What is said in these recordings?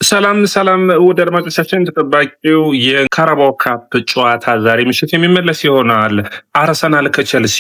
ሰላም ወደ አድማጮቻችን ተጠባቂው የካራባኦ ካፕ ጨዋታ ዛሬ ምሽት የሚመለስ ይሆናል። አርሰናል ከቼልሲ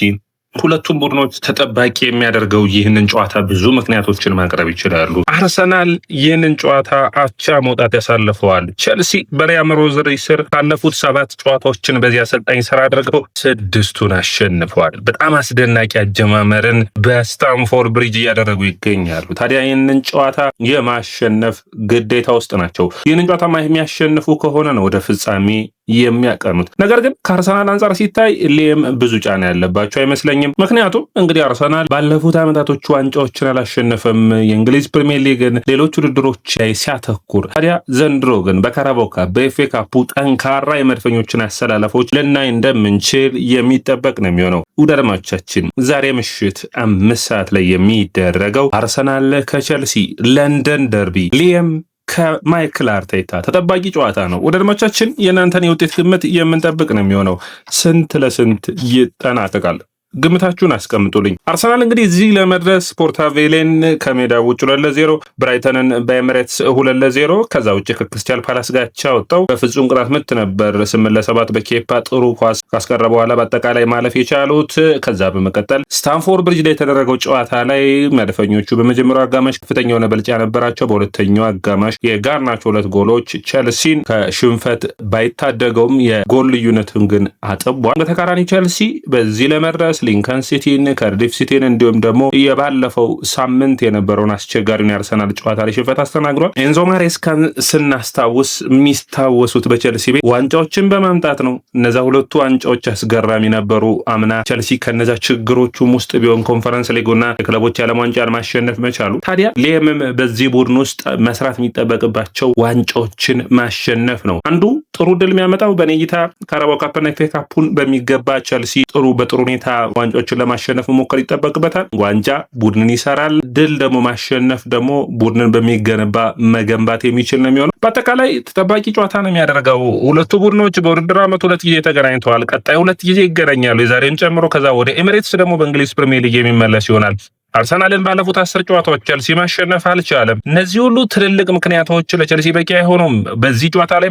ሁለቱም ቡድኖች ተጠባቂ የሚያደርገው ይህንን ጨዋታ ብዙ ምክንያቶችን ማቅረብ ይችላሉ። አርሰናል ይህንን ጨዋታ አቻ መውጣት ያሳልፈዋል። ቼልሲ በሪያም ሮዘሪ ስር ካለፉት 7 ጨዋታዎችን በዚህ አሰልጣኝ ስራ አድርገው 6ቱን አሸንፈዋል። በጣም አስደናቂ አጀማመርን በስታንፎርድ ብሪጅ እያደረጉ ይገኛሉ። ታዲያ ይህንን ጨዋታ የማሸነፍ ግዴታ ውስጥ ናቸው። ይህንን ጨዋታ የሚያሸንፉ ከሆነ ነው ወደ ፍጻሜ የሚያቀኑት። ነገር ግን ከአርሰናል አንጻር ሲታይ ሊየም ብዙ ጫና ያለባቸው አይመስለኝም። ምክንያቱም እንግዲህ አርሰናል ባለፉት ዓመታቶች ዋንጫዎችን አላሸነፈም። የእንግሊዝ ፕሪሚየር ሊግን፣ ሌሎች ውድድሮች ላይ ሲያተኩር፣ ታዲያ ዘንድሮ ግን በካራባኦ ካፕ በኤፍኤ ካፑ ጠንካራ የመድፈኞችን አሰላለፎች ልናይ እንደምንችል የሚጠበቅ ነው የሚሆነው። ውድ አድማጮቻችን ዛሬ ምሽት 5 ሰዓት ላይ የሚደረገው አርሰናል ከቼልሲ ለንደን ደርቢ ሊየም ከማይክል አርቴታ ተጠባቂ ጨዋታ ነው። ወደ አድማጮቻችን የእናንተን የውጤት ግምት የምንጠብቅ ነው የሚሆነው። ስንት ለስንት ይጠናቀቃል? ግምታችሁን አስቀምጡልኝ። አርሰናል እንግዲህ እዚህ ለመድረስ ፖርታቬሌን ከሜዳ ውጭ 2-0፣ ብራይተንን በኤምሬትስ 2-0፣ ከዛ ውጭ ከክሪስታል ፓላስ ጋር ወጣው በፍጹም ቅጣት ምት ነበር 8-7 በኬፓ ጥሩ ኳስ ካስቀረ በኋላ በአጠቃላይ ማለፍ የቻሉት። ከዛ በመቀጠል ስታንፎርድ ብሪጅ ላይ የተደረገው ጨዋታ ላይ መድፈኞቹ በመጀመሪያው አጋማሽ ከፍተኛ የሆነ ብልጫ ነበራቸው። በሁለተኛው አጋማሽ የጋርናቾ 2 ጎሎች ቼልሲን ከሽንፈት ባይታደገውም የጎል ልዩነቱን ግን አጥቧል። በተቃራኒ ቼልሲ በዚህ ለመድረስ ሊንከን ሲቲን፣ ካርዲፍ ሲቲን እንዲሁም ደግሞ የባለፈው ሳምንት የነበረውን አስቸጋሪውን የአርሰናል ጨዋታ ላይ ሽንፈት አስተናግሯል። ኤንዞ ማሬስካን ስናስታውስ የሚስታወሱት በቼልሲ ቤት ዋንጫዎችን በማምጣት ነው። እነዛ ሁለቱ ዋንጫዎች አስገራሚ ነበሩ። አምና ቼልሲ ከነዛ ችግሮቹም ውስጥ ቢሆን ኮንፈረንስ ሊጉና የክለቦች የዓለም ዋንጫን ማሸነፍ መቻሉ። ታዲያ ሊየምም በዚህ ቡድን ውስጥ መስራት የሚጠበቅባቸው ዋንጫዎችን ማሸነፍ ነው። አንዱ ጥሩ ድል የሚያመጣው በኔ እይታ ካራባኦ ካፕና ኤፍኤ ካፑን በሚገባ ቼልሲ በጥሩ ሁኔታ ዋንጫዎችን ለማሸነፍ መሞከር ይጠበቅበታል። ዋንጫ ቡድንን ይሰራል፣ ድል ደግሞ ማሸነፍ ደግሞ ቡድንን በሚገነባ መገንባት የሚችል ነው የሚሆነው። በአጠቃላይ ተጠባቂ ጨዋታ ነው የሚያደርገው። ሁለቱ ቡድኖች በውድድር ዓመት 2 ጊዜ ተገናኝተዋል። ቀጣይ 2 ጊዜ ይገናኛሉ፣ የዛሬን ጨምሮ። ከዛ ወደ ኤሚሬትስ ደግሞ በእንግሊዝ ፕሪሚየር ሊግ የሚመለስ ይሆናል። አርሰናልን ባለፉት 10 ጨዋታዎች ቼልሲ ማሸነፍ አልቻለም። እነዚህ ሁሉ ትልልቅ ምክንያቶች ለቼልሲ በቂ አይሆኑም። በዚህ ጨዋታ ላይ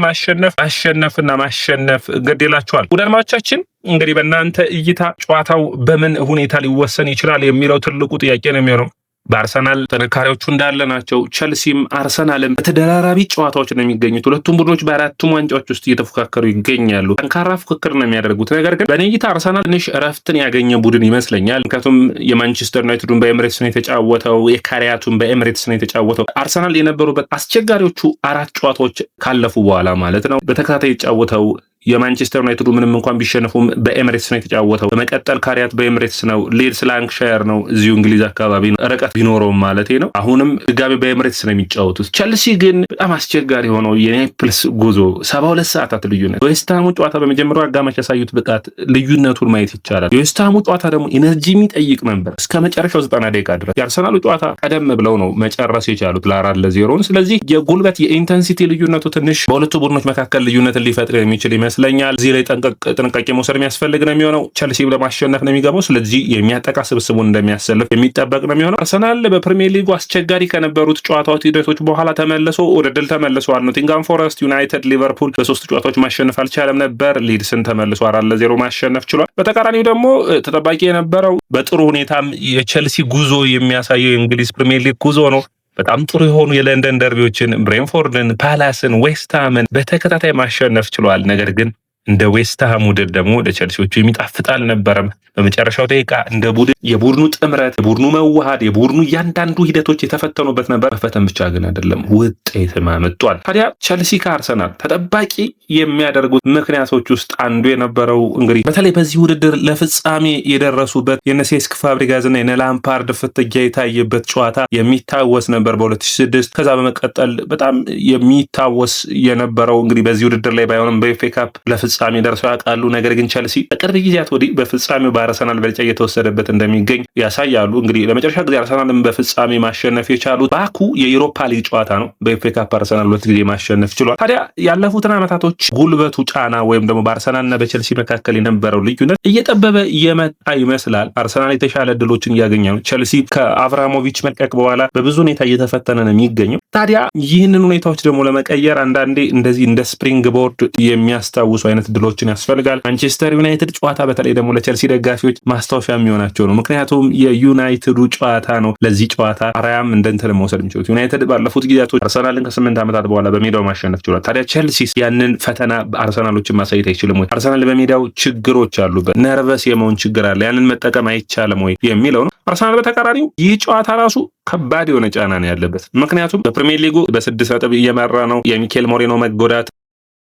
ማሸነፍና ማሸነፍ ግድ ይላቸዋል። ውድ አድማጮቻችን እንግዲህ በእናንተ እይታ ጨዋታው በምን ሁኔታ ሊወሰን ይችላል የሚለው ትልቁ ጥያቄ ነው የሚሆነው። በአርሰናል ጥንካሬዎቹ እንዳለ ናቸው። ቼልሲም አርሰናልም በተደራራቢ ጨዋታዎች ነው የሚገኙት። ሁለቱም ቡድኖች በ4ቱም ዋንጫዎች ውስጥ እየተፎካከሩ ይገኛሉ። ጠንካራ ፉክክር ነው የሚያደርጉት። ነገር ግን በእኔ እይታ አርሰናል ትንሽ እረፍትን ያገኘ ቡድን ይመስለኛል። ምክንያቱም የማንቸስተር ዩናይትዱን በኤምሬትስ ነው የተጫወተው፣ የካሪያቱን በኤምሬትስ ነው የተጫወተው። አርሰናል የነበሩበት አስቸጋሪዎቹ 4 ጨዋታዎች ካለፉ በኋላ ማለት ነው በተከታታይ የተጫወተው የማንቸስተር ዩናይትዱ ምንም እንኳን ቢሸነፉም በኤምሬትስ ነው የተጫወተው። በመቀጠል ካሪያት በኤምሬትስ ነው፣ ሊድስ ላንክሻየር ነው፣ እዚሁ እንግሊዝ አካባቢ ነው፣ ርቀት ቢኖረውም ማለት ነው። አሁንም ድጋሚ በኤምሬትስ ነው የሚጫወቱት። ቼልሲ ግን በጣም አስቸጋሪ ሆነው የኔፕልስ ጉዞ 72 ሰዓታት ልዩነት። የዌስትሃሙ ጨዋታ በመጀመሪያው አጋማሽ ያሳዩት ብቃት ልዩነቱን ማየት ይቻላል። የዌስትሃሙ ጨዋታ ደግሞ ኢነርጂ የሚጠይቅ ነበር እስከ መጨረሻው 90 ደቂቃ ድረስ። የአርሰናሉ ጨዋታ ቀደም ብለው ነው መጨረስ የቻሉት ለ4-0። ስለዚህ የጉልበት የኢንተንሲቲ ልዩነቱ ትንሽ በሁለቱ ቡድኖች መካከል ልዩነትን ሊፈጥር የሚችል ይመስለኛል። እዚህ ላይ ጥንቃቄ መውሰድ የሚያስፈልግ ነው የሚሆነው። ቼልሲ ለማሸነፍ ነው የሚገባው። ስለዚህ የሚያጠቃ ስብስቡን እንደሚያሰልፍ የሚጠበቅ ነው የሚሆነው። አርሰናል በፕሪሚየር ሊጉ አስቸጋሪ ከነበሩት ጨዋታዎች ሂደቶች በኋላ ተመልሶ ወደ ድል ተመልሷል። ኖቲንጋም ፎረስት፣ ዩናይትድ፣ ሊቨርፑል በ3 ጨዋታዎች ማሸነፍ አልቻለም ነበር። ሊድስን ተመልሶ 4-0 ማሸነፍ ችሏል። በተቃራኒው ደግሞ ተጠባቂ የነበረው በጥሩ ሁኔታም የቼልሲ ጉዞ የሚያሳየው የእንግሊዝ ፕሪሚየር ሊግ ጉዞ ነው። በጣም ጥሩ የሆኑ የለንደን ደርቢዎችን ብሬንፎርድን፣ ፓላስን፣ ዌስትሃምን በተከታታይ ማሸነፍ ችሏል። ነገር ግን እንደ ዌስትሃም ውድድር ደግሞ ለቼልሲዎቹ የሚጣፍጥ አልነበረም። በመጨረሻው ደቂቃ እንደ ቡድን የቡድኑ ጥምረት፣ የቡድኑ መዋሃድ፣ የቡድኑ እያንዳንዱ ሂደቶች የተፈተኑበት ነበር። መፈተን ብቻ ግን አይደለም ውጤትም አመጧል። ታዲያ ቼልሲ ከአርሰናል ተጠባቂ የሚያደርጉት ምክንያቶች ውስጥ አንዱ የነበረው እንግዲህ በተለይ በዚህ ውድድር ለፍጻሜ የደረሱበት የሴስክ ፋብሪጋዝና የላምፓርድ ፍትጊያ የታየበት ጨዋታ የሚታወስ ነበር በ2006። ከዛ በመቀጠል በጣም የሚታወስ የነበረው እንግዲህ በዚህ ውድድር ላይ ባይሆንም በኤፍኤ ካፕ ለፍጻሜ ፍጻሜ ደርሰው ያውቃሉ። ነገር ግን ቸልሲ በቅርብ ጊዜያት ወዲህ በፍጻሜው በአርሰናል ብልጫ እየተወሰደበት እንደሚገኝ ያሳያሉ። እንግዲህ ለመጨረሻ ጊዜ አርሰናልን በፍጻሜ ማሸነፍ የቻሉት ባኩ የዩሮፓ ሊግ ጨዋታ ነው። በኤፍኤ ካፕ አርሰናል 2 ጊዜ ማሸነፍ ችሏል። ታዲያ ያለፉትን ዓመታቶች ጉልበቱ ጫና ወይም ደግሞ በአርሰናልና በቸልሲ መካከል የነበረው ልዩነት እየጠበበ እየመጣ ይመስላል። አርሰናል የተሻለ እድሎችን እያገኘ ነው። ቸልሲ ከአብራሞቪች መልቀቅ በኋላ በብዙ ሁኔታ እየተፈተነ ነው የሚገኘው። ታዲያ ይህንን ሁኔታዎች ደግሞ ለመቀየር አንዳንዴ እንደዚህ እንደ ስፕሪንግ ቦርድ የሚያስታውሱ አይነት ድሎችን ያስፈልጋል። ማንቸስተር ዩናይትድ ጨዋታ በተለይ ደግሞ ለቸልሲ ደጋፊዎች ማስታወሻ የሚሆናቸው ነው። ምክንያቱም የዩናይትዱ ጨዋታ ነው ለዚህ ጨዋታ አርአያም እንደንትን መውሰድ የሚችሉት። ዩናይትድ ባለፉት ጊዜያቶች አርሰናልን ከ8 ዓመታት በኋላ በሜዳው ማሸነፍ ችሏል። ታዲያ ቸልሲ ያንን ፈተና አርሰናሎችን ማሳየት አይችልም ወይ? አርሰናል በሜዳው ችግሮች አሉበት፣ ነርቨስ የመሆን ችግር አለ። ያንን መጠቀም አይቻልም ወይ የሚለው ነው። አርሰናል በተቃራኒው ይህ ጨዋታ ራሱ ከባድ የሆነ ጫና ነው ያለበት። ምክንያቱም በፕሪሚየር ሊጉ በ6 ነጥብ እየመራ ነው። የሚኬል ሞሬኖ መጎዳት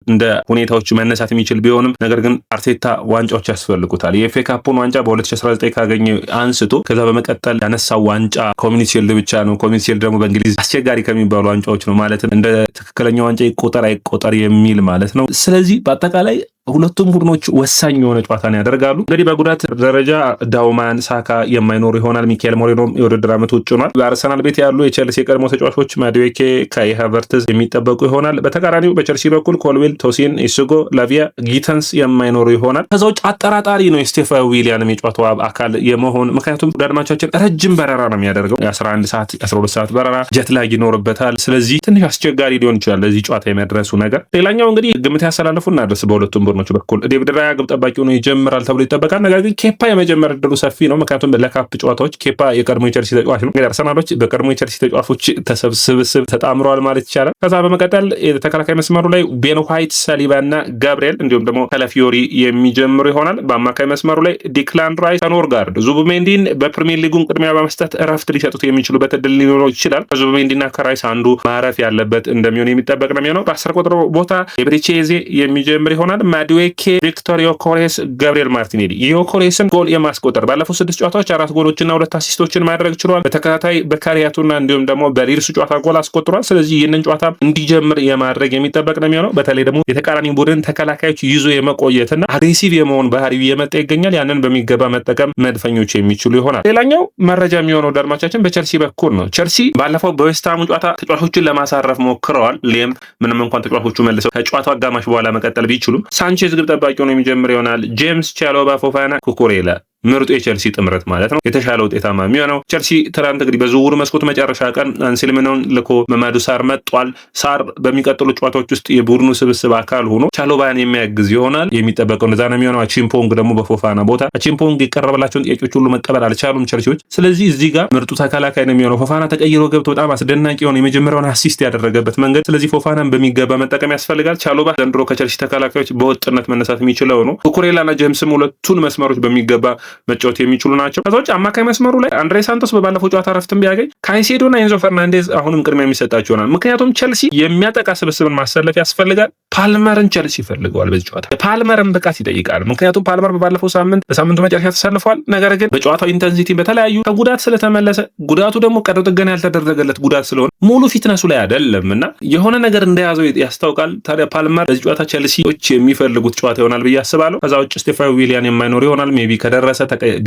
እንደ ሁኔታዎች መነሳት የሚችል ቢሆንም ነገር ግን አርቴታ ዋንጫዎች ያስፈልጉታል። የኤፍኤ ካፑን ዋንጫ በ2019 ካገኘ አንስቶ ከዛ በመቀጠል ያነሳው ዋንጫ ኮሚኒቲ ሺልድ ብቻ ነው። ኮሚኒቲ ሺልድ ደግሞ በእንግሊዝ አስቸጋሪ ከሚባሉ ዋንጫዎች ነው። ማለትም እንደ ትክክለኛ ዋንጫ ይቆጠር አይቆጠር የሚል ማለት ነው። ስለዚህ በአጠቃላይ ሁለቱም ቡድኖች ወሳኝ የሆነ ጨዋታን ያደርጋሉ። እንግዲህ በጉዳት ደረጃ ዳውማን፣ ሳካ የማይኖሩ ይሆናል። ሚካኤል ሞሬኖም የውድድር ዓመቱ ውጭ ሆኗል። በአርሰናል ቤት ያሉ የቸልሲ የቀድሞ ተጫዋቾች ማዱዌኬ፣ ካይ ሃቨርትዝ የሚጠበቁ ይሆናል። በተቃራኒው በቸልሲ በኩል ኮልዊል፣ ቶሲን፣ ኢሱጎ፣ ላቪያ፣ ጊተንስ የማይኖሩ ይሆናል። ከዛ ውጭ አጠራጣሪ ነው የስቴፋ ዊሊያንም የጨዋታው አካል የመሆን ምክንያቱም አድማቻችን ረጅም በረራ ነው የሚያደርገው። የ11 ሰዓት 12 ሰዓት በረራ ጀት ላግ ይኖርበታል። ስለዚህ ትንሽ አስቸጋሪ ሊሆን ይችላል ለዚህ ጨዋታ የመድረሱ ነገር። ሌላኛው እንግዲህ ግምት ያስተላልፉ እናደርስ በሁለቱም ቡድኖች በኩል ዴቪድ ራያ ግብ ጠባቂ ሆኖ ይጀምራል ተብሎ ይጠበቃል። ነገር ግን ኬፓ የመጀመር እድሉ ሰፊ ነው። ምክንያቱም ለካፕ ጨዋታዎች ኬፓ የቀድሞ የቸልሲ ተጫዋች ነው። እንግዲህ አርሰናሎች በቀድሞ የቸልሲ ተጫዋቾች ተሰብስብ ተጣምረዋል ማለት ይቻላል። ከዛ በመቀጠል የተከላካይ መስመሩ ላይ ቤን ዋይት፣ ሳሊባና ጋብሪኤል እንዲሁም ደግሞ ካላፊዮሪ የሚጀምሩ ይሆናል። በአማካይ መስመሩ ላይ ዲክላን ራይስ፣ ኖርጋርድ፣ ዙቢሜንዲን በፕሪሚየር ሊጉን ቅድሚያ በመስጠት እረፍት ሊሰጡት የሚችሉበት እድል ሊኖረው ይችላል። ከዙቢሜንዲና ከራይስ አንዱ ማረፍ ያለበት እንደሚሆን የሚጠበቅ ነው የሚሆነው። በ10 ቁጥር ቦታ ኤብሪቼዜ የሚጀምር ይሆናል። ማዱዌኬ፣ ቪክቶር ዮኬሬስ፣ ገብርኤል ማርቲኔሊ የዮኬሬስን ጎል የማስቆጠር ባለፉት 6 ጨዋታዎች 4 ጎሎችና 2 አሲስቶችን ማድረግ ችሏል። በተከታታይ በካሪያቱና እንዲሁም ደግሞ በሊድሱ ጨዋታ ጎል አስቆጥሯል። ስለዚህ ይህንን ጨዋታ እንዲጀምር የማድረግ የሚጠበቅ ነው የሚሆነው። በተለይ ደግሞ የተቃራኒ ቡድን ተከላካዮች ይዞ የመቆየትና አግሬሲቭ የመሆን ባህሪው እየመጣ ይገኛል። ያንን በሚገባ መጠቀም መድፈኞች የሚችሉ ይሆናል። ሌላኛው መረጃ የሚሆነው አድማቻችን በቸልሲ በኩል ነው። ቸልሲ ባለፈው በዌስትሃሙ ጨዋታ ተጫዋቾችን ለማሳረፍ ሞክረዋል። ሌም ምንም እንኳን ተጫዋቾቹ መልሰው ከጨዋታው አጋማሽ በኋላ መቀጠል ቢችሉም ሳንቼዝ ግብ ጠባቂ ሆኖ የሚጀምር ይሆናል። ጄምስ፣ ቻሎባ፣ ፎፋና፣ ኩኩሬላ ምርጡ የቸልሲ ጥምረት ማለት ነው። የተሻለ ውጤታማ የሚሆነው ቸልሲ ትናንት እንግዲህ በዝውውሩ መስኮት መጨረሻ ቀን አንሴልሚኖን ልኮ መማዱ ሳር መጥቷል። ሳር በሚቀጥሉ ጨዋታዎች ውስጥ የቡድኑ ስብስብ አካል ሆኖ ቻሎባን የሚያግዝ ይሆናል። የሚጠበቀው እንደዛ ነው የሚሆነው። አቺምፖንግ ደግሞ በፎፋና ቦታ አቺምፖንግ የቀረበላቸውን ጥያቄዎች ሁሉ መቀበል አልቻሉም ቸልሲዎች። ስለዚህ እዚህ ጋር ምርጡ ተከላካይ ነው የሚሆነው። ፎፋና ተቀይሮ ገብቶ በጣም አስደናቂ የሆነ የመጀመሪያውን አሲስት ያደረገበት መንገድ። ስለዚህ ፎፋናን በሚገባ መጠቀም ያስፈልጋል። ቻሎባ ዘንድሮ ከቸልሲ ተከላካዮች በወጥነት መነሳት የሚችለው ነው። ኩኩሬላና ጄምስም ሁለቱን መስመሮች በሚገባ መጫወት የሚችሉ ናቸው። ከዛ ውጭ አማካይ መስመሩ ላይ አንድሬ ሳንቶስ በባለፈው ጨዋታ ረፍትን ቢያገኝ ካይሴዶና ኤንዞ ፈርናንዴዝ አሁንም ቅድሚያ የሚሰጣቸው ይሆናል። ምክንያቱም ቸልሲ የሚያጠቃ ስብስብን ማሰለፍ ያስፈልጋል። ፓልመርን ቸልሲ ይፈልገዋል። በዚህ ጨዋታ የፓልመርን ብቃት ይጠይቃል። ምክንያቱም ፓልመር በባለፈው ሳምንት በሳምንቱ መጨረሻ ተሰልፏል። ነገር ግን በጨዋታው ኢንተንሲቲ በተለያዩ ከጉዳት ስለተመለሰ ጉዳቱ ደግሞ ቀዶ ጥገና ያልተደረገለት ጉዳት ስለሆነ ሙሉ ፊትነሱ ላይ አይደለም እና የሆነ ነገር እንደያዘው ያስታውቃል። ታዲያ ፓልመር በዚህ ጨዋታ ቸልሲዎች የሚፈልጉት ጨዋታ ይሆናል ብዬ አስባለሁ። ከዛ ውጭ ስቴፋ ዊሊያን የማይኖር ይሆናል። ሜቢ ከደረሰ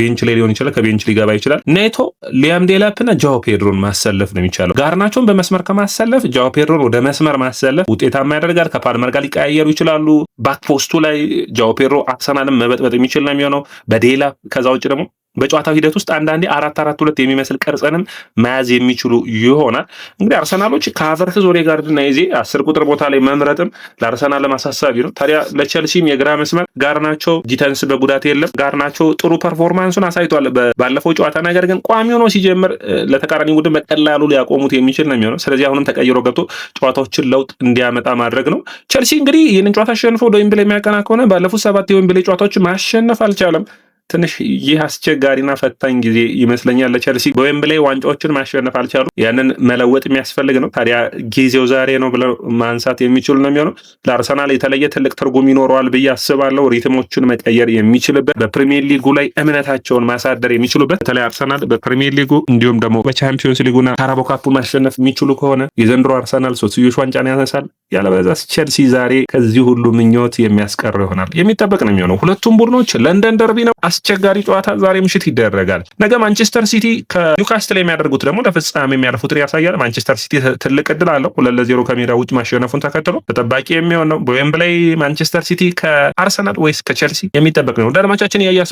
ቤንች ላይ ሊሆን ይችላል። ከቤንች ሊገባ ይችላል። ኔቶ፣ ሊያም ዴላፕና ጃኦ ፔድሮን ማሰለፍ ነው የሚቻለው። ጋርናቾን በመስመር ከማሰለፍ ጃኦ ፔድሮን ወደ መስመር ማሰለፍ ውጤታማ ያደርጋል። ከፓልመር ጋር ሊቀያየሩ ይችላሉ። ባክፖስቱ ላይ ጃኦ ፔድሮ አርሰናልን መበጥበጥ የሚችል ነው የሚሆነው በዴላፕ። ከዛ ውጭ ደግሞ በጨዋታው ሂደት ውስጥ አንዳንዴ 4-4-2 የሚመስል ቅርጽንም መያዝ የሚችሉ ይሆናል። እንግዲህ አርሰናሎች ከሀቨርትዝ፣ ኦዴጋርድና ኤዜ 10 ቁጥር ቦታ ላይ መምረጥም ለአርሰናል ለማሳሳቢ ነው። ታዲያ ለቸልሲም የግራ መስመር ጋርናቾ፣ ጊተንስ በጉዳት የለም። ጋርናቾ ጥሩ ፐርፎርማንሱን አሳይቷል ባለፈው ጨዋታ። ነገር ግን ቋሚ ሆኖ ሲጀምር ለተቃራኒ ቡድን በቀላሉ ሊያቆሙት የሚችል ነው የሚሆነው። ስለዚህ አሁንም ተቀይሮ ገብቶ ጨዋታዎችን ለውጥ እንዲያመጣ ማድረግ ነው። ቸልሲ እንግዲህ ይህንን ጨዋታ አሸንፎ ወደ ዌምብሌይ የሚያቀና ከሆነ ባለፉት 7 የዌምብሌይ ጨዋታዎች ማሸነፍ አልቻለም። ትንሽ ይህ አስቸጋሪና ፈታኝ ጊዜ ይመስለኛል ለቸልሲ። በዌምብሌይ ዋንጫዎችን ማሸነፍ አልቻሉ። ያንን መለወጥ የሚያስፈልግ ነው። ታዲያ ጊዜው ዛሬ ነው ብለው ማንሳት የሚችሉ ነው የሚሆነው። ለአርሰናል የተለየ ትልቅ ትርጉም ይኖረዋል ብዬ አስባለሁ። ሪትሞችን መቀየር የሚችልበት፣ በፕሪሚየር ሊጉ ላይ እምነታቸውን ማሳደር የሚችሉበት፣ በተለይ አርሰናል በፕሪሚየር ሊጉ እንዲሁም ደግሞ በቻምፒዮንስ ሊጉና ካራባኦ ካፑ ማሸነፍ የሚችሉ ከሆነ የዘንድሮ አርሰናል ሶስትዮሽ ዋንጫን ያነሳል። ያለበለዚያ ቸልሲ ዛሬ ከዚህ ሁሉ ምኞት የሚያስቀረው ይሆናል። የሚጠበቅ ነው የሚሆነው። ሁለቱም ቡድኖች ለንደን ደርቢ ነው። አስቸጋሪ ጨዋታ ዛሬ ምሽት ይደረጋል። ነገ ማንቸስተር ሲቲ ከኒውካስትል የሚያደርጉት ደግሞ ለፍጻሜ የሚያልፉትን ያሳያል። ማንቸስተር ሲቲ ትልቅ እድል አለው 2-0 ከሜዳ ውጭ ማሸነፉን ተከትሎ ተጠባቂ የሚሆን ነው። በዌምብሌይ ማንቸስተር ሲቲ ከአርሰናል ወይስ ከቸልሲ የሚጠበቅ ነው። አድማጮቻችን፣ የያ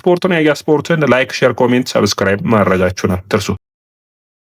ስፖርትን ላይክ፣ ሼር፣ ኮሜንት፣ ሰብስክራይብ ማድረጋችሁን አትርሱ።